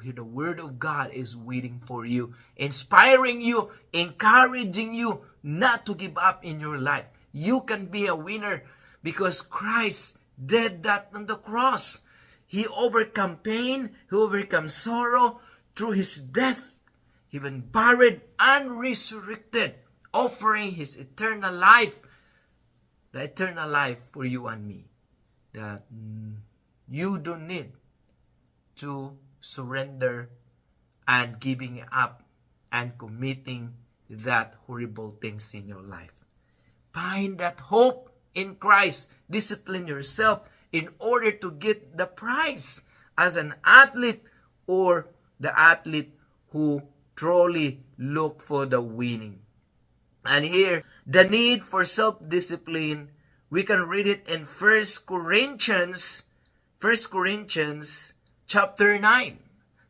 the Word of God is waiting for you, inspiring you, encouraging you not to give up in your life. You can be a winner because Christ did that on the cross. He overcome pain, He overcome sorrow through His death. He been buried and resurrected, offering His eternal life, the eternal life for you and me. That you don't need to surrender and giving up and committing that horrible things in your life. Find that hope in Christ. Discipline yourself in order to get the prize as an athlete or the athlete who truly look for the winning. And here, the need for self-discipline, we can read it in 1 Corinthians chapter 9.